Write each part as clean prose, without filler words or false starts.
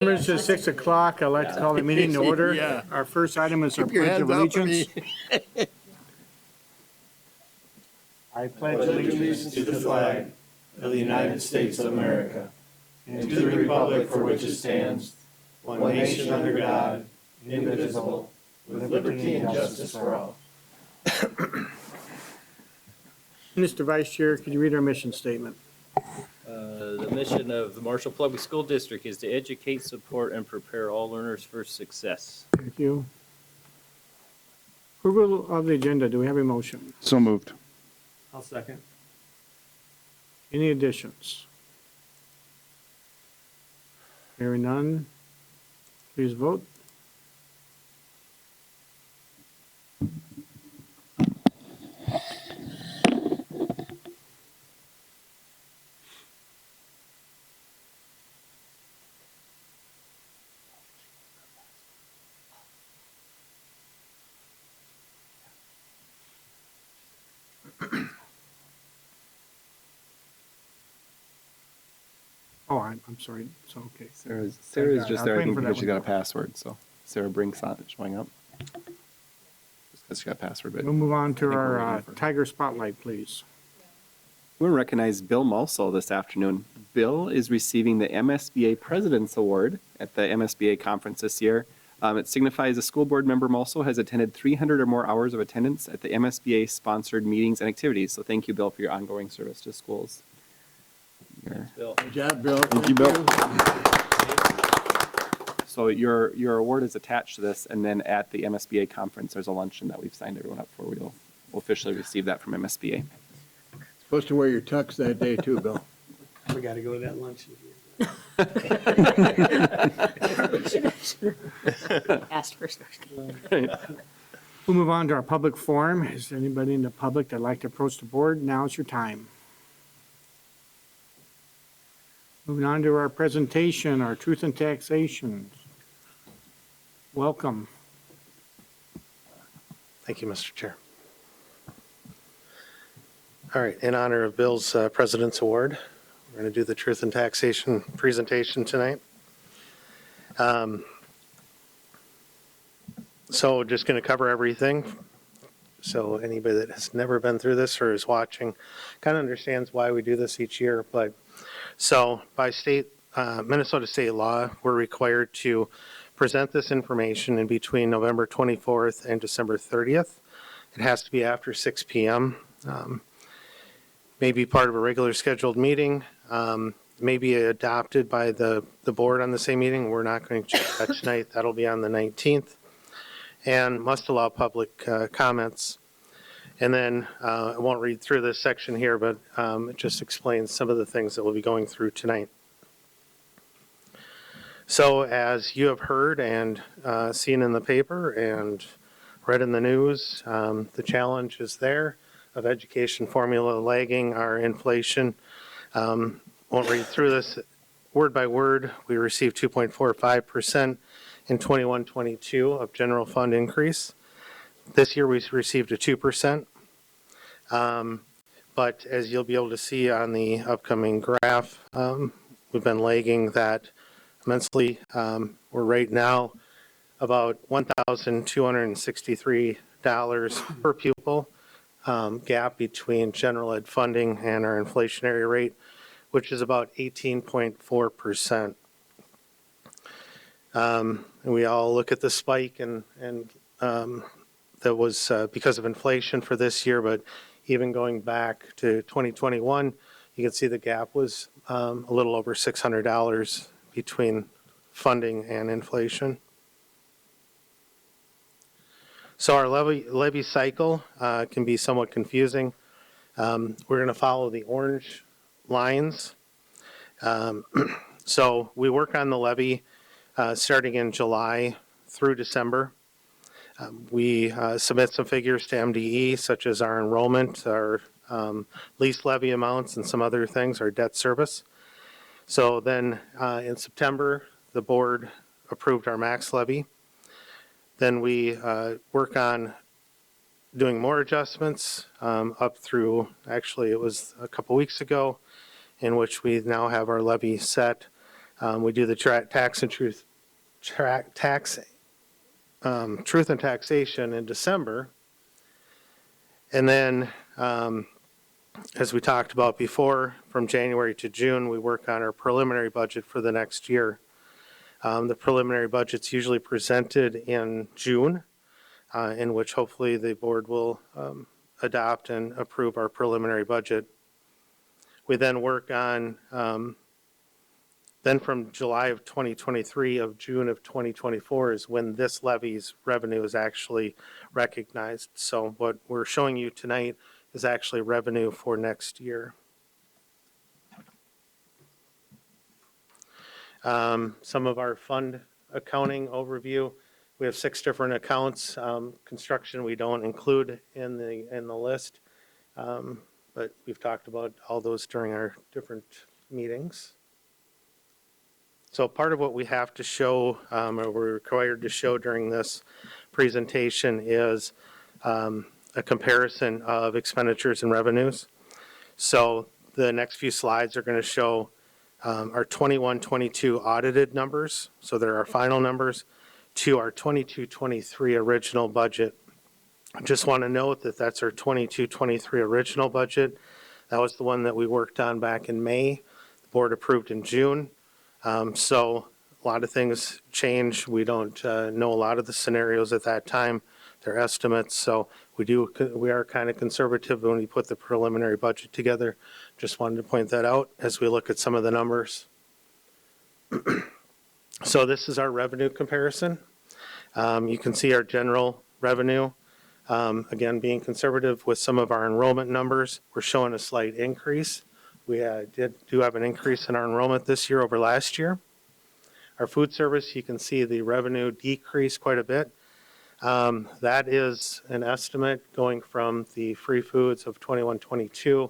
Members, it's 6 o'clock. I'd like to call the meeting to order. Yeah. Our first item is our Keep your Pledge of hands off of Allegiance. me. I pledge allegiance to the flag of the United States of America and to the republic for which it stands, one nation under God, indivisible, with liberty and justice for all. Mr. Vice Chair, could you read our mission statement? The mission of the Marshall Public School District is to educate, support, and prepare all learners for success. Thank you. Approval of the agenda. Do we have a motion? So moved. I'll second. Any additions? Hearing none, please vote. Oh, I'm sorry. It's okay. Sarah's I just was there, I waiting think, for that because she one. got a password, so Sarah Brink's not showing up. Just because she got a password, but We'll move on to I think we're our waiting for her. Tiger Spotlight, please. we want to recognize Bill Mulso this afternoon. Bill is receiving the MSBA President's Award at the MSBA conference this year. It signifies a school board member Mulso has attended 300 or more hours of attendance at the MSBA sponsored meetings and activities. So thank you, Bill, for your ongoing service to schools. Your- Bill, Good job, Bill. Thank you, Bill. So your award is attached to this, and then at the MSBA conference, there's a luncheon that we've signed everyone up for. We'll officially receive that from MSBA. Supposed to wear your tux that day too, Bill. We got to go to that lunch. Asked first. We'll move on to our public forum. Is there anybody in the public that'd like to approach the board? Now's your time. Moving on to our presentation, our truth and taxation. Welcome. Thank you, Mr. Chair. All right, in honor of Bill's President's Award, we're going to do the Truth and Taxation presentation tonight. So just going to cover everything. So anybody that has never been through this or is watching kind of understands why we do this each year. But so by Minnesota state law, we're required to present this information in between November 24th and December 30th. It has to be after 6 p.m. May be part of a regular scheduled meeting, may be adopted by the board on the same meeting. We're not going to check that tonight. That'll be on the 19th. And must allow public comments. And then I won't read through this section here, but it just explains some of the things that we'll be going through tonight. So as you have heard and seen in the paper and read in the news, the challenge is there of education formula lagging our inflation. Won't read through this word by word. We received 2.45% in 21-22 of general fund increase. This year we received a 2%. But as you'll be able to see on the upcoming graph, we've been lagging that immensely. We're right now about $1,263 per pupil gap between general ed funding and our inflationary rate, which is about 18.4%. And we all look at the spike and that was because of inflation for this year, but even going back to 2021, you can see the gap was a little over $600 between funding and inflation. So our levy cycle can be somewhat confusing. We're going to follow the orange lines. So we work on the levy starting in July through December. We submit some figures to MDE, such as our enrollment, our lease levy amounts, and some other things, our debt service. So then in September, the board approved our max levy. Then we work on doing more adjustments up through, actually it was a couple weeks ago, in which we now have our levy set We do the tax and truth and taxation in December. And then, as we talked about before, from January to June, we work on our preliminary budget for the next year. The preliminary budget's usually presented in June, in which hopefully the board will adopt and approve our preliminary budget. We then work on, then from July of 2023 of June of 2024 is when this levy's revenue is actually recognized. So what we're showing you tonight is actually revenue for next year. Some of our fund accounting overview. We have 6 different accounts. Construction we don't include in the list, but we've talked about all those during our different meetings. So part of what we have to show, or we're required to show during this presentation, is a comparison of expenditures and revenues. So the next few slides are going to show our 21-22 audited numbers, so they're our final numbers, to our 22-23 original budget. I just want to note that that's our 22-23 original budget. That was the one that we worked on back in May. The board approved in June. So a lot of things change. We don't know a lot of the scenarios at that time. They're estimates, so we are kind of conservative when we put the preliminary budget together. Just wanted to point that out as we look at some of the numbers. So this is our revenue comparison. You can see our general revenue. Again, being conservative with some of our enrollment numbers, we're showing a slight increase. We do have an increase in our enrollment this year over last year. Our food service, you can see the revenue decreased quite a bit. That is an estimate going from the free foods of 21-22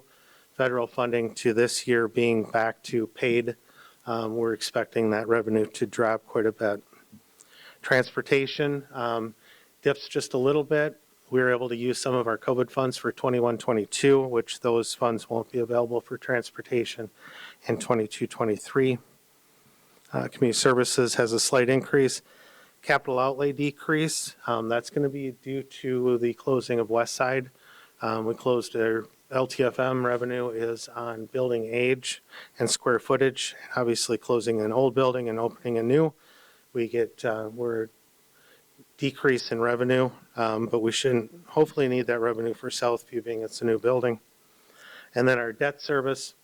federal funding to this year being back to paid. We're expecting that revenue to drop quite a bit. Transportation dips just a little bit. We were able to use some of our COVID funds for 21-22, which those funds won't be available for transportation in 22-23. Community services has a slight increase. Capital outlay decrease, that's going to be due to the closing of West Side. We closed our LTFM revenue is on building age and square footage. Obviously closing an old building and opening a new, we're decrease in revenue, but we shouldn't hopefully need that revenue for Southview being it's a new building. And then our debt service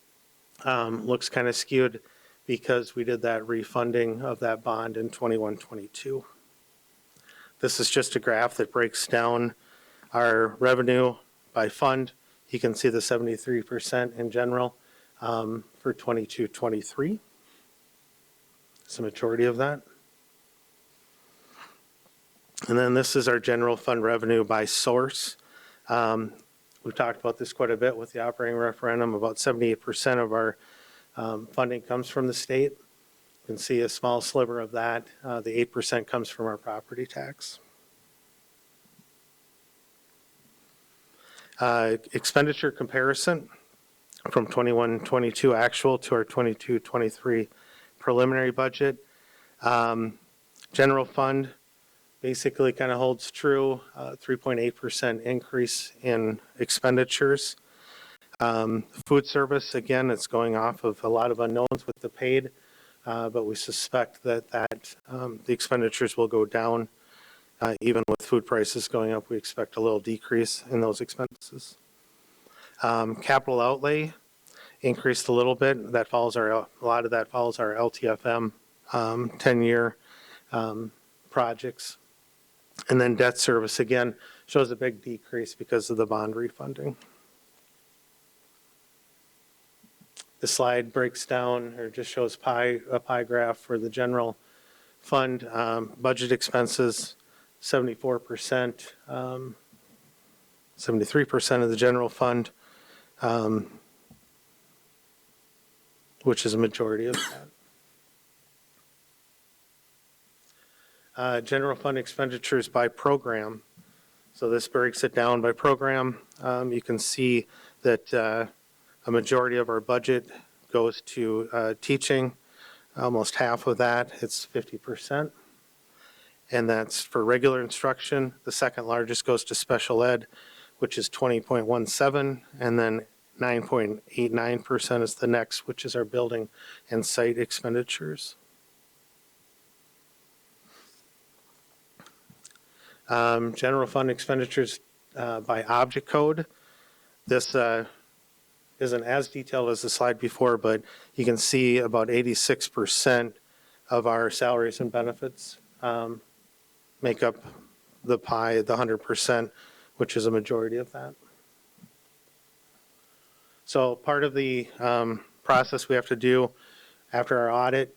looks kind of skewed because we did that refunding of that bond in 21-22. This is just a graph that breaks down our revenue by fund. You can see the 73% in general for 22-23. It's the majority of that. And then this is our general fund revenue by source. We've talked about this quite a bit with the operating referendum. About 78% of our funding comes from the state. You can see a small sliver of that. The 8% comes from our property tax. Expenditure comparison from 21-22 actual to our 22-23 preliminary budget. General fund basically kind of holds true, 3.8% increase in expenditures. Food service, again, it's going off of a lot of unknowns with the paid, but we suspect that the expenditures will go down. Even with food prices going up, we expect a little decrease in those expenses. Capital outlay increased a little bit. A lot of that follows our LTFM 10-year projects. And then debt service, again, shows a big decrease because of the bond refunding. The slide breaks down or just shows a pie graph for the general fund. Budget expenses, 74%, 73% of the general fund, which is a majority of that. General fund expenditures by program. So this breaks it down by program. You can see that a majority of our budget goes to teaching. almost half of that, it's 50%. And that's for regular instruction. The second largest goes to special ed, which is 20.17, and then 9.89% is the next, which is our building and site expenditures. General fund expenditures by object code. This isn't as detailed as the slide before, but you can see about 86% of our salaries and benefits make up the pie, the 100%, which is a majority of that. So part of the process we have to do after our audit,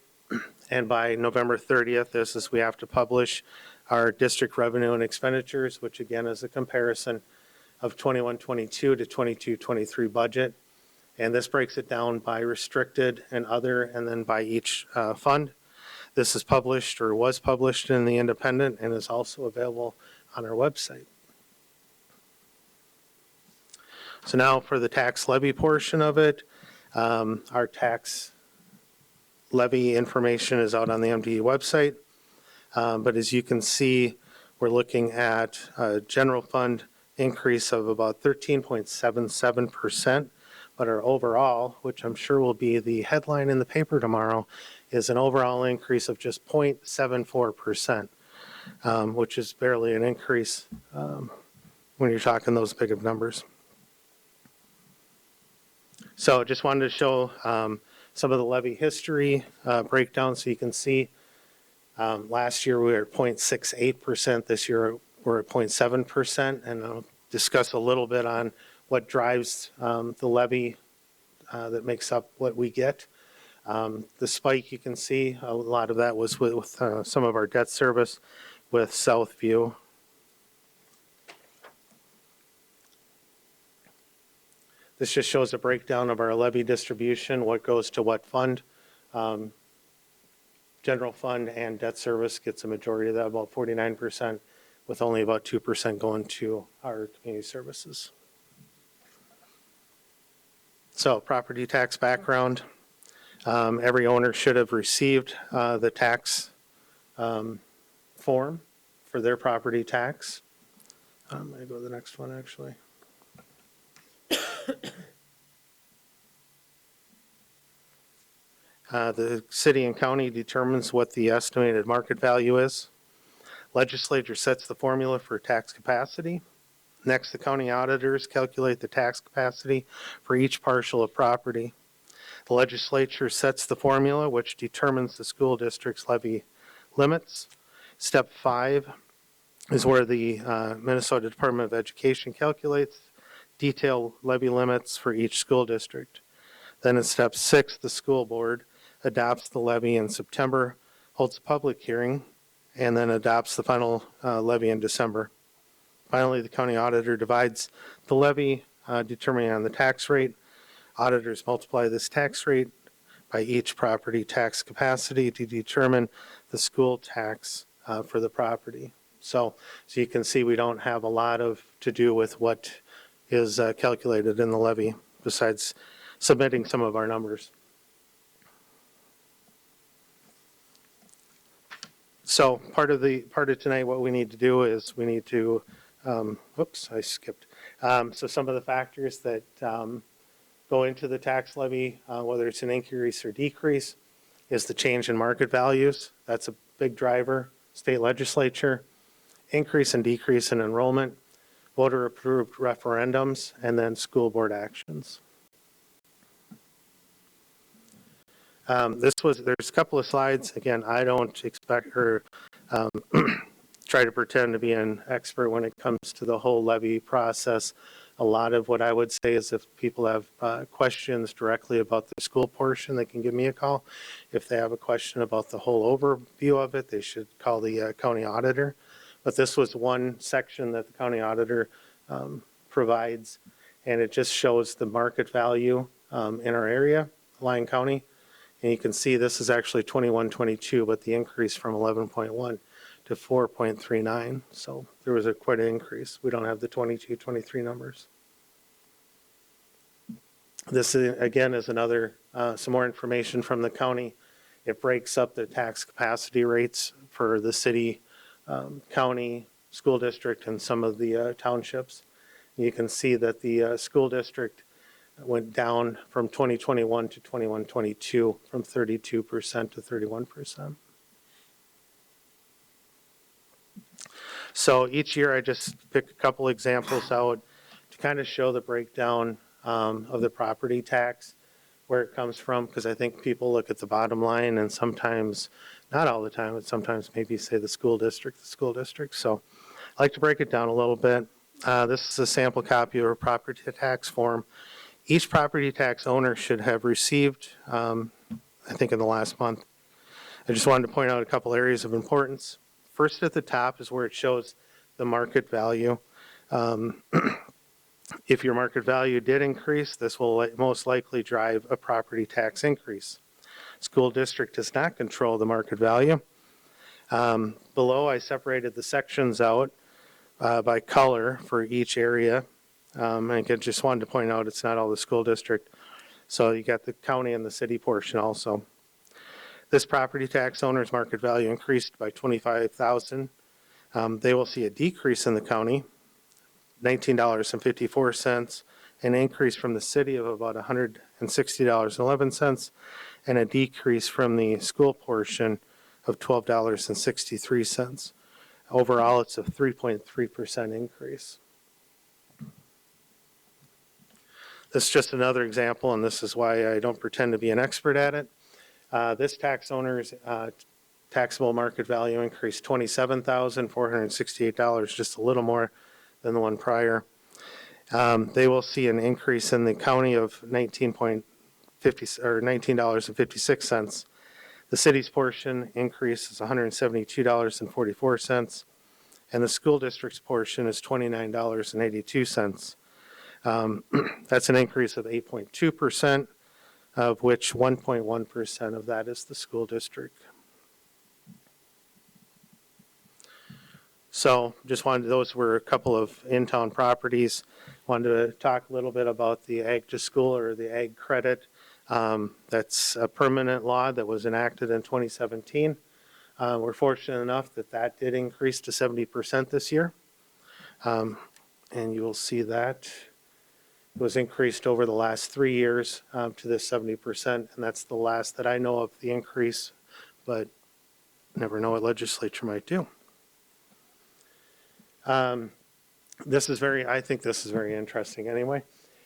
and by November 30th, is we have to publish our district revenue and expenditures, which again is a comparison of 21-22 to 22-23 budget. And this breaks it down by restricted and other, and then by each fund. This is published or was published in the Independent and is also available on our website. So now for the tax levy portion of it, our tax levy information is out on the MDE website. But as you can see, we're looking at a general fund increase of about 13.77%. But our overall, which I'm sure will be the headline in the paper tomorrow, is an overall increase of just 0.74%, which is barely an increase when you're talking those big of numbers. So just wanted to show some of the levy history breakdown so you can see. Last year we were at 0.68%. This year we're at 0.7%. And I'll discuss a little bit on what drives the levy that makes up what we get. The spike you can see, a lot of that was with some of our debt service with Southview. This just shows a breakdown of our levy distribution, what goes to what fund. General fund and debt service gets a majority of that, about 49%, with only about 2% going to our community services. So property tax background. Every owner should have received the tax form for their property tax. I'm going to go to the next one, actually. The city and county determines what the estimated market value is. Legislature sets the formula for tax capacity. Next, the county auditors calculate the tax capacity for each parcel of property. The legislature sets the formula which determines the school district's levy limits. Step 5 is where the Minnesota Department of Education calculates detailed levy limits for each school district. Then in step 6, the school board adopts the levy in September, holds a public hearing, and then adopts the final levy in December. Finally, the county auditor divides the levy, determining on the tax rate. Auditors multiply this tax rate by each property tax capacity to determine the school tax for the property. So you can see we don't have a lot to do with what is calculated in the levy, besides submitting some of our numbers. So part of tonight, what we need to do is we need to, whoops, I skipped. So some of the factors that go into the tax levy, whether it's an increase or decrease, is the change in market values. That's a big driver. State legislature, increase and decrease in enrollment, voter approved referendums, and then school board actions. There's a couple of slides. Again, I don't expect or try to pretend to be an expert when it comes to the whole levy process. A lot of what I would say is if people have questions directly about the school portion, they can give me a call. If they have a question about the whole overview of it, they should call the county auditor. But this was one section that the county auditor provides, and it just shows the market value in our area, Lyon County. And you can see this is actually 21-22, but the increase from 11.1 to 4.39. So there was quite an increase. We don't have the 22-23 numbers. This again is another some more information from the county It breaks up the tax capacity rates for the city, county, school district, and some of the townships. You can see that the school district went down from 2021 to 21-22 from 32% to 31%. So each year I just pick a couple examples out to kind of show the breakdown of the property tax, where it comes from, because I think people look at the bottom line and sometimes, not all the time, but sometimes maybe say the school district. So I like to break it down a little bit. This is a sample copy of a property tax form. Each property tax owner should have received, I think in the last month. I just wanted to point out a couple areas of importance. First at the top is where it shows the market value. If your market value did increase, this will most likely drive a property tax increase. School district does not control the market value. Below, I separated the sections out by color for each area. And again, just wanted to point out it's not all the school district. So you got the county and the city portion also. This property tax owner's market value increased by $25,000. They will see a decrease in the county, $19.54, an increase from the city of about $160.11, and a decrease from the school portion of $12.63. Overall, it's a 3.3% increase. This is just another example, and this is why I don't pretend to be an expert at it. This tax owner's taxable market value increased $27,468, just a little more than the one prior. They will see an increase in the county of $19.56. The city's portion increase is $172.44, and the school district's portion is $29.82. That's an increase of 8.2%, of which 1.1% of that is the school district. So just wanted, those were a couple of in-town properties. Wanted to talk a little bit about the Ag to School, or the Ag Credit. That's a permanent law that was enacted in 2017. We're fortunate enough that that did increase to 70% this year. And you will see that it was increased over the last 3 years to this 70%, and that's the last that I know of the increase, but never know what legislature might do. I think this is very interesting anyway.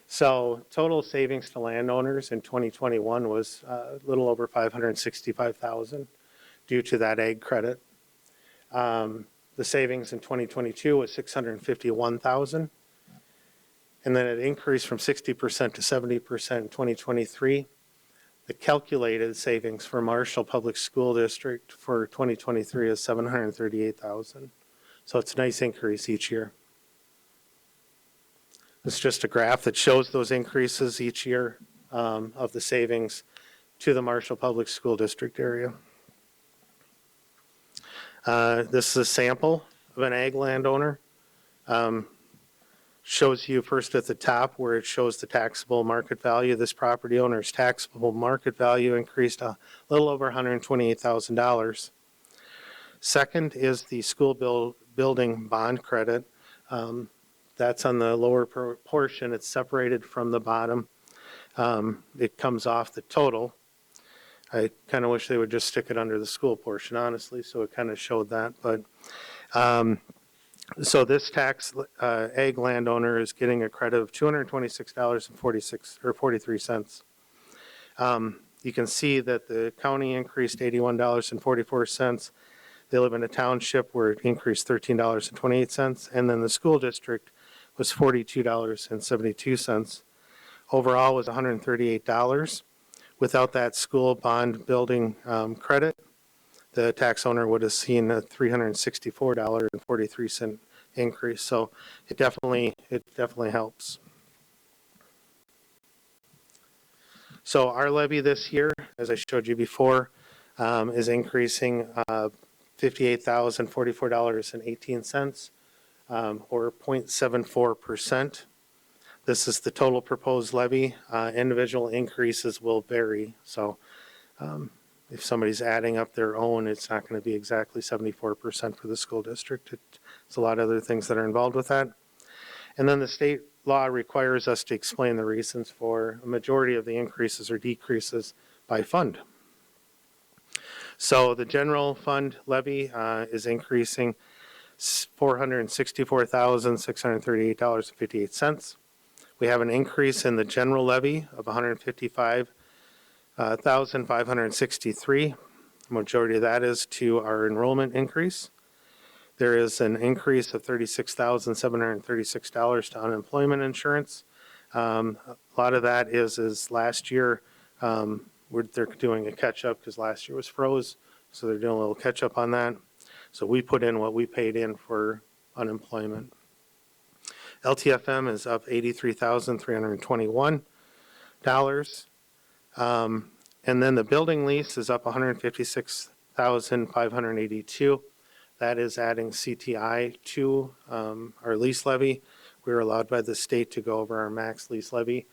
So total savings to landowners in 2021 was a little over $565,000 due to that ag credit. The savings in 2022 was $651,000. And then it increased from 60% to 70% in 2023. The calculated savings for Marshall Public School District for 2023 is $738,000. So it's a nice increase each year. It's just a graph that shows those increases each year of the savings to the Marshall Public School District area. This is a sample of an ag landowner. Shows you first at the top where it shows the taxable market value. This property owner's taxable market value increased a little over $128,000. Second is the school building bond credit. That's on the lower portion. It's separated from the bottom. It comes off the total. I kind of wish they would just stick it under the school portion, honestly, so it kind of showed that. But so this ag landowner is getting a credit of $226.43. You can see that the county increased $81.44. They live in a township where it increased $13.28, and then the school district was $42.72. Overall was $138. Without that school bond building credit, the tax owner would have seen a $364.43 increase. So it definitely helps. So our levy this year, as I showed you before, is increasing $58,044.18, or 0.74%. This is the total proposed levy. Individual increases will vary. So if somebody's adding up their own, it's not going to be exactly 74% for the school district. It's a lot of other things that are involved with that. And then the state law requires us to explain the reasons for a majority of the increases or decreases by fund. So the general fund levy is increasing $464,638.58. We have an increase in the general levy of $155,563. Majority of that is to our enrollment increase. There is an increase of $36,736 to unemployment insurance. A lot of that is last year, they're doing a catch-up because last year was froze, so they're doing a little catch-up on that. So we put in what we paid in for unemployment. LTFM is up $83,321. And then the building lease is up $156,582. That is adding CTI to our lease levy. We're allowed by the state to go over our max lease levy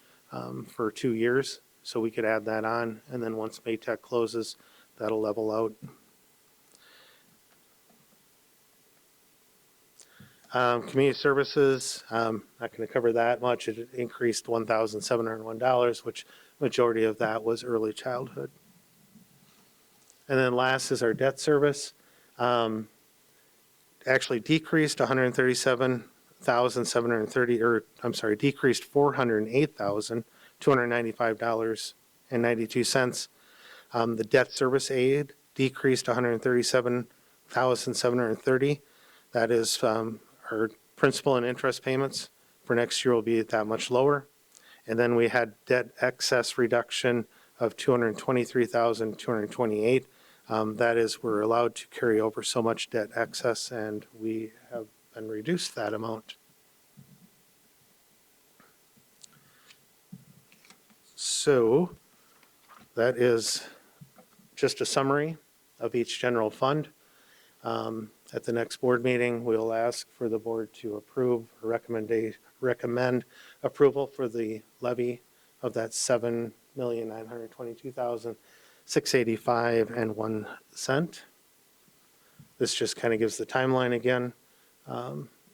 for 2 years, so we could add that on. And then once Maytech closes, that'll level out. Community services, not going to cover that much. It increased $1,701, which majority of that was early childhood. And then last is our debt service. Actually decreased $137,730, or I'm sorry, decreased $408,295.92. The debt service aid decreased $137,730. That is our principal and interest payments for next year will be that much lower. And then we had debt excess reduction of $223,228. That is, we're allowed to carry over so much debt excess, and we have been reduced that amount. So that is just a summary of each general fund. At the next board meeting, we'll ask for the board to approve or recommend approval for the levy of that $7,922,685.01. This just kind of gives the timeline again.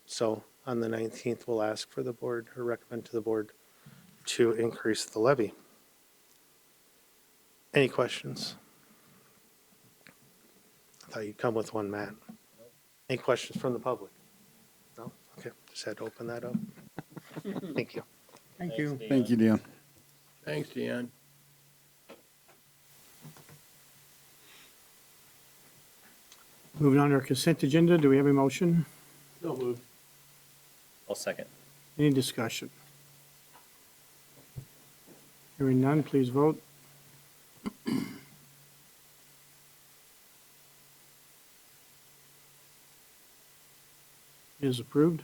So on the 19th, we'll ask for the board or recommend to the board to increase the levy. Any questions? I thought you'd come with one, Matt. Any questions from the public? No? Okay, just had to open that up. Thank you. Thank you. Thank you, Deanne. Thanks, Deanne. Moving on to our consent agenda, do we have a motion? So moved. I'll second. Any discussion? Hearing none, please vote. It is approved.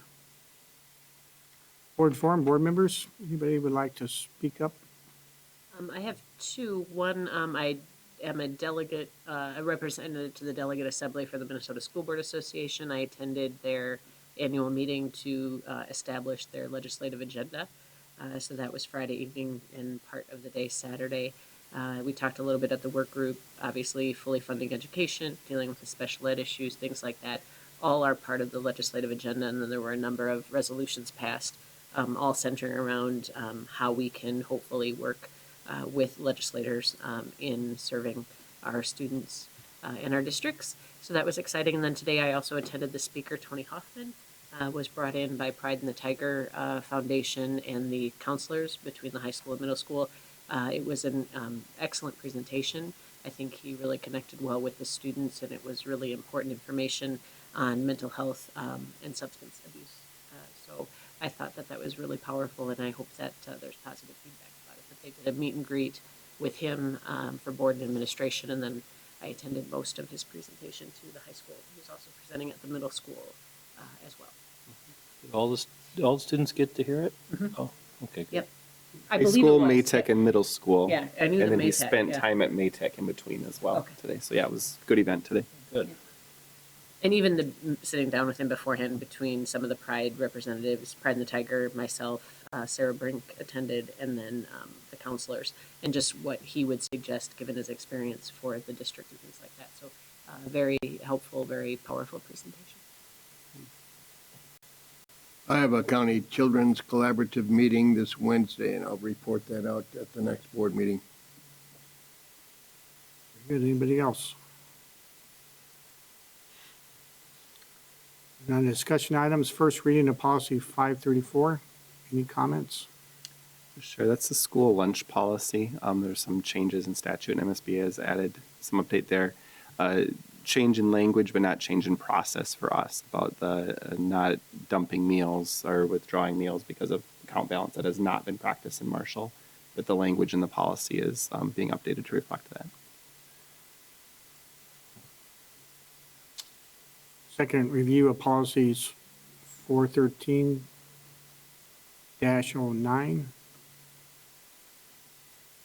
Board forum, board members, anybody would like to speak up? I have two. One, I am a delegate, a representative to the Delegate Assembly for the Minnesota School Board Association. I attended their annual meeting to establish their legislative agenda. So that was Friday evening and part of the day Saturday. We talked a little bit at the work group, obviously fully funding education, dealing with the special ed issues, things like that. All are part of the legislative agenda, and then there were a number of resolutions passed, all centering around how we can hopefully work with legislators in serving our students in our districts. So that was exciting. And then today I also attended the speaker, Tony Hoffman, was brought in by Pride in the Tiger Foundation and the counselors between the high school and middle school. It was an excellent presentation. I think he really connected well with the students, and it was really important information on mental health and substance abuse. So I thought that that was really powerful, and I hope that there's positive feedback about it. But they did a meet and greet with him for board and administration, and then I attended most of his presentation to the high school. He was also presenting at the middle school as well. Did all the students get to hear it? Oh, okay. Good. Yep. I High believe school, it was. Maytech, and middle school. Yeah, I knew And the then he Maytech, spent yeah. time at Maytech in between as well Okay. today. So yeah, it was a good event today. Good. And even sitting down with him beforehand between some of the Pride representatives, Pride and the Tiger, myself, Sarah Brink attended, and then the counselors, and just what he would suggest given his experience for the district and things like that. So very helpful, very powerful presentation. I have a county children's collaborative meeting this Wednesday, and I'll report that out at the next board meeting. Good, anybody else? On discussion items, first reading of policy 534. Any comments? Sure, that's the school lunch policy. There's some changes in statute, and MSBA has added some update there. Change in language, but not change in process for us about the not dumping meals or withdrawing meals because of account balance. That has not been practiced in Marshall, but the language in the policy is being updated to reflect that. Second review of policies 413-09.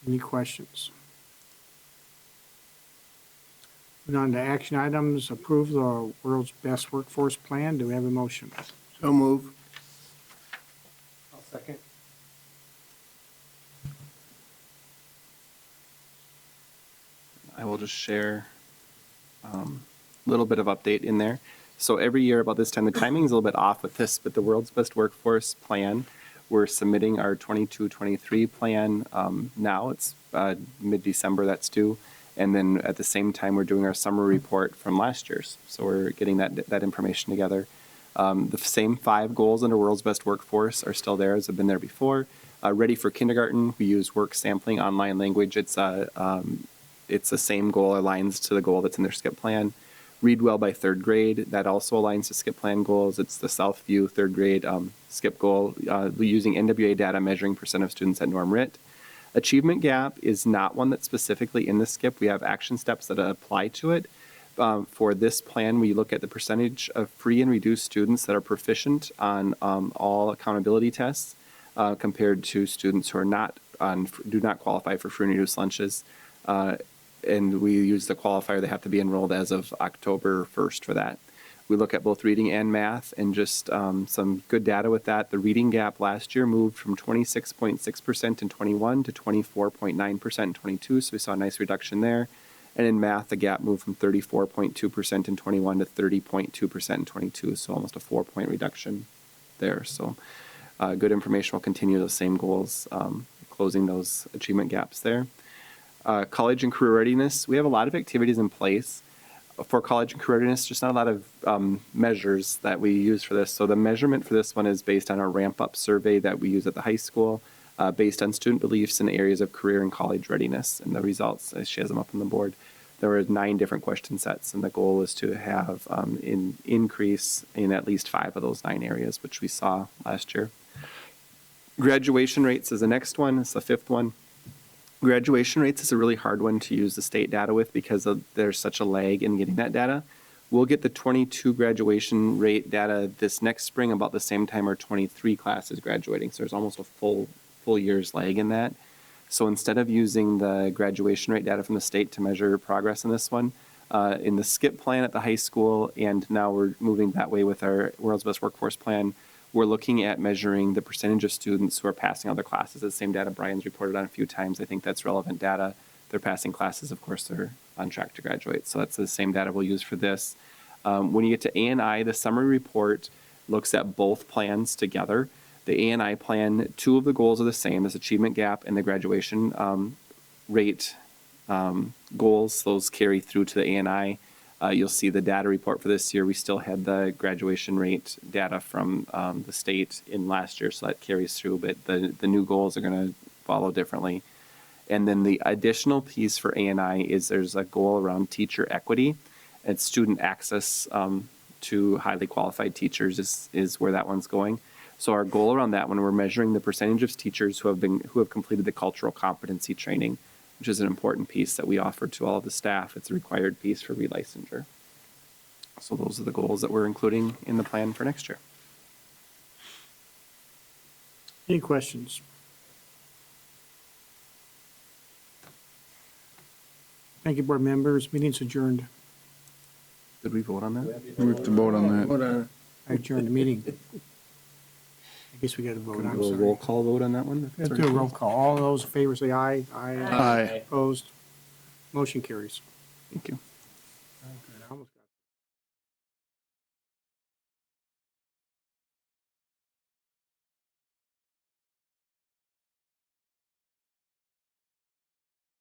Any questions? Moving on to action items, approve the world's best workforce plan. Do we have a motion? So move. I'll second. I will just share a little bit of update in there. So every year about this time, the timing is a little bit off with this, but the World's Best Workforce Plan, we're submitting our 22-23 plan now. It's mid-December, that's due. And then at the same time, we're doing our summer report from last year's. So we're getting that information together. The same 5 goals under World's Best Workforce are still there as have been there before. Ready for kindergarten, we use work sampling, online language. It's the same goal, aligns to the goal that's in their SCIP plan. Read well by 3rd grade, that also aligns to SCIP plan goals. It's the Southview 3rd grade SCIP goal, using NWA data measuring % of students at norm writ. Achievement gap is not one that's specifically in the SCIP. We have action steps that apply to it. For this plan, we look at the percentage of free and reduced students that are proficient on all accountability tests compared to students who are do not qualify for free and reduced lunches. And we use the qualifier, they have to be enrolled as of October 1st for that. We look at both reading and math, and just some good data with that. The reading gap last year moved from 26.6% in 21 to 24.9% in 22, so we saw a nice reduction there. And in math, the gap moved from 34.2% in 21 to 30.2% in 22, so almost a 4-point reduction there. So good information. Will continue those same goals, closing those achievement gaps there. College and career readiness, we have a lot of activities in place. For college and career readiness, just not a lot of measures that we use for this. So the measurement for this one is based on our ramp-up survey that we use at the high school, based on student beliefs in areas of career and college readiness. And the results, she has them up on the board. There were 9 different question sets, and the goal is to have an increase in at least 5 of those 9 areas, which we saw last year. Graduation rates is the next one. It's the 5th one. Graduation rates is a really hard one to use the state data with because there's such a lag in getting that data. We'll get the 22 graduation rate data this next spring about the same time our 23 class is graduating. So there's almost a full year's lag in that. So instead of using the graduation rate data from the state to measure progress in this one, in the SCIP plan at the high school, and now we're moving that way with our World's Best Workforce Plan, we're looking at measuring the percentage of students who are passing other classes. The same data Brian's reported on a few times. I think that's relevant data. They're passing classes, of course, they're on track to graduate. So that's the same data we'll use for this. When you get to A&I, the summary report looks at both plans together. The A&I plan, 2 of the goals are the same, as achievement gap and the graduation rate goals. Those carry through to the A&I. You'll see the data report for this year. We still had the graduation rate data from the state in last year, so that carries through, but the new goals are going to follow differently. And then the additional piece for A&I is there's a goal around teacher equity, and student access to highly qualified teachers is where that one's going. So our goal around that one, we're measuring the percentage of teachers who have completed the cultural competency training, which is an important piece that we offer to all of the staff. It's a required piece for relicensure. So those are the goals that we're including in the plan for next year. Any questions? Thank you, board members. Meeting's adjourned. Did we vote on that? We have to vote on that. Hold on. I adjourned the meeting. I guess we got to vote, I'm Do a sorry. roll call vote on that one? Let's do a roll call. All those in favor say aye. Aye. Opposed? Motion carries. Thank you. Okay, I almost got